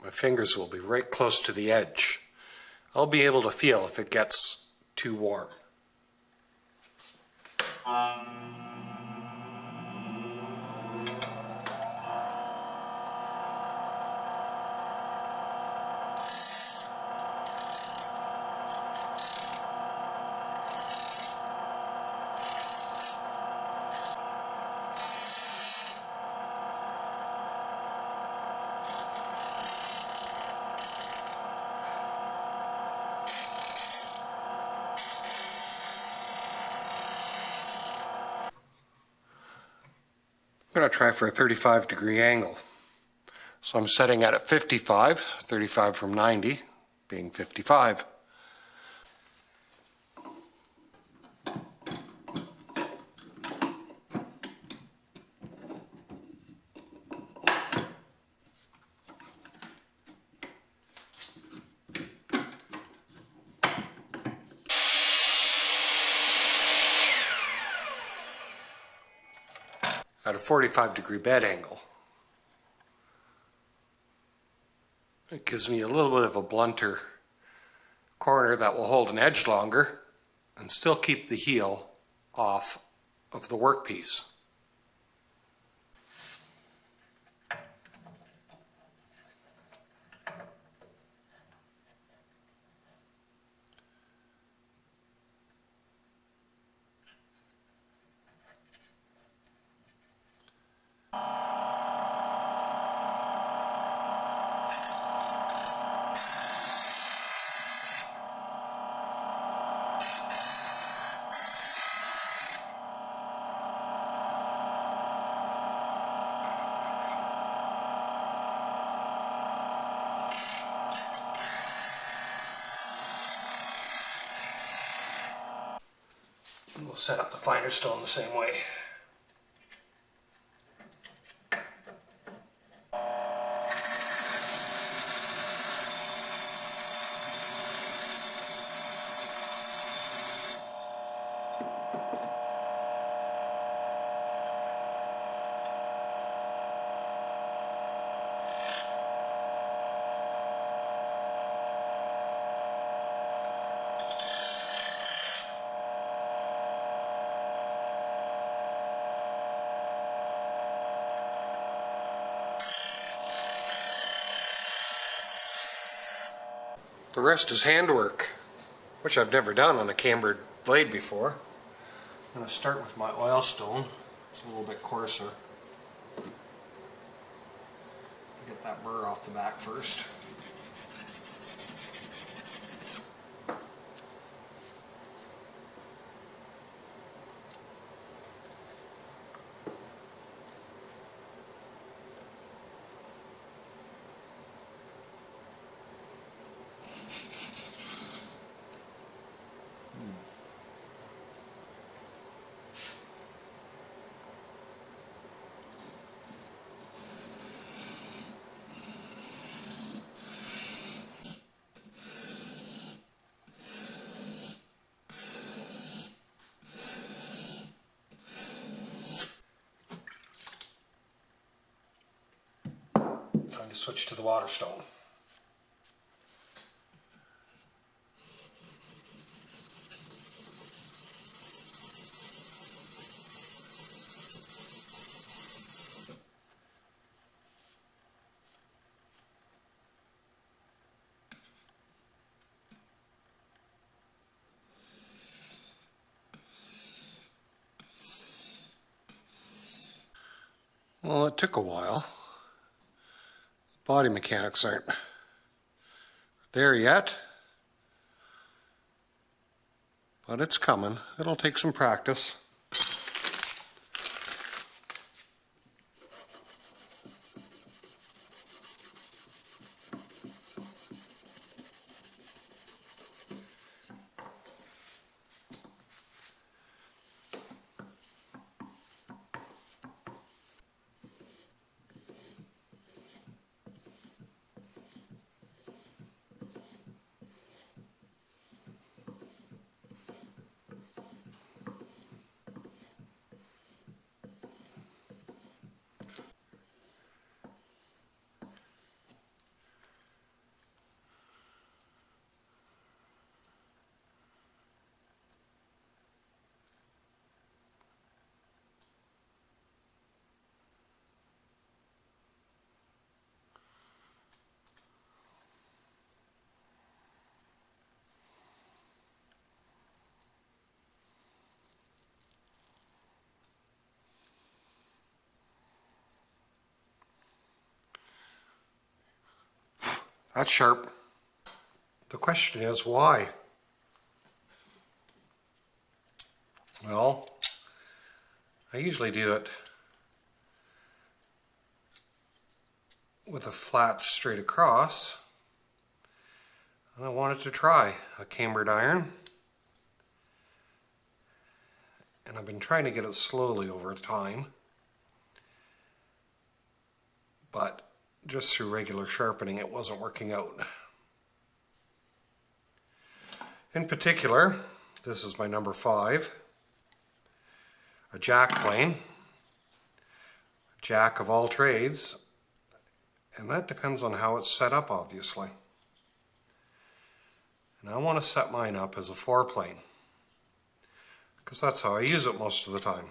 My fingers will be right close to the edge. I'll be able to feel if it gets too warm. I'm going to try for a 35-degree angle. So I'm setting at 55, 35 from 90 being 55. At a 45-degree bed angle. It gives me a little bit of a blunter corner that will hold an edge longer and still keep the heel off of the workpiece. We'll set up the finder stone the same way. The rest is handwork, which I've never done on a cambered blade before. I'm going to start with my oil stone. It's a little bit coarser. Get that burr off the back first. Time to switch to the water stone. Well, it took a while. Body mechanics aren't there yet, but it's coming. It'll take some practice. That's sharp. The question is why? Well, I usually do it with a flat straight across, and I wanted to try a cambered iron, and I've been trying to get it slowly over time, but just through regular sharpening it wasn't working out. In particular, this is my number 5, a jack plane, jack of all trades, and that depends on how it's set up, obviously. And I want to set mine up as a fore plane, because that's how I use it most of the time.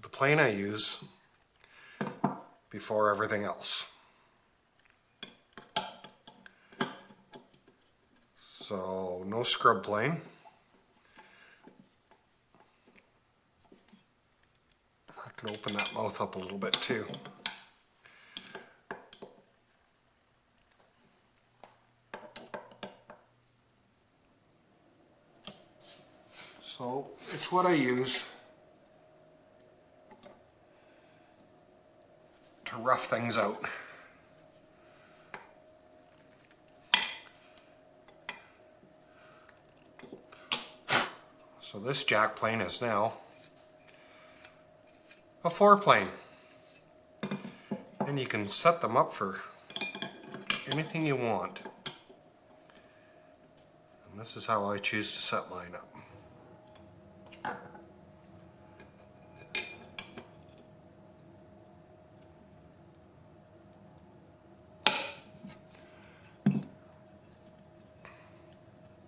The plane I use before everything else. So no scrub plane. I can open that mouth up a little bit too. So it's what I use to rough things out. So this jack plane is now a fore plane, and you can set them up for anything you want. And this is how I choose to set mine up.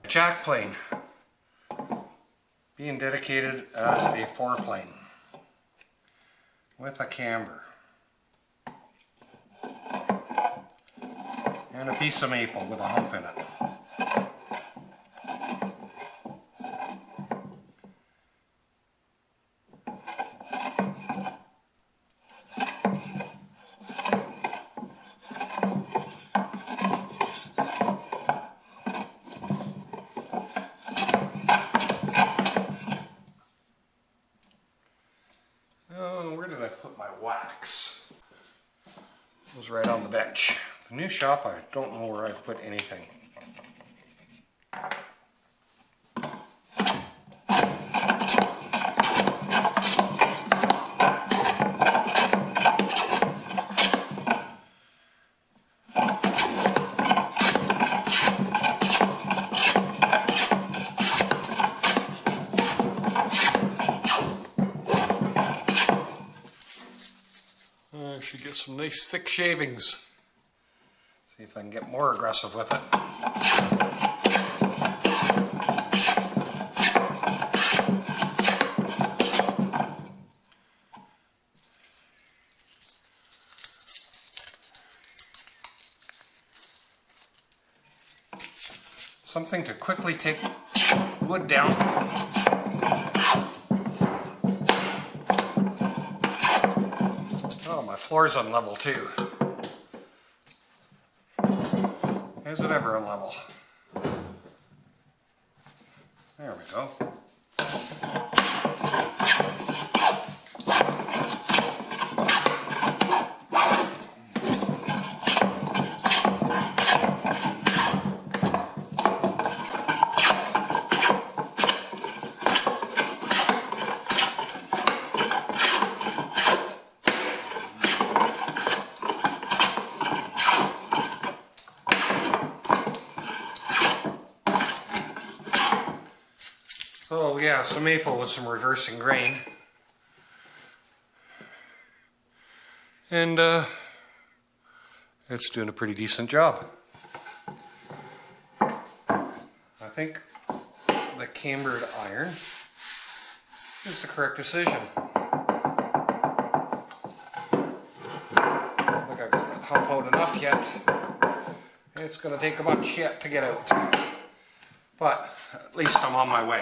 Jack plane being dedicated as a fore plane with a camber and a piece of maple with a hump in it. Where did I put my wax? It was right on the bench. The new shop, I don't know where I've put anything. I should get some nice thick shavings. See if I can get more aggressive with it. Something to quickly take wood down. Oh, my floor's unlevel too. Is it ever unlevel? There we go. So yeah, some maple with some reversing grain. And it's doing a pretty decent job. I think the cambered iron is the correct decision. I don't think I got that hump out enough yet. It's going to take a bunch yet to get out. But at least I'm on my way.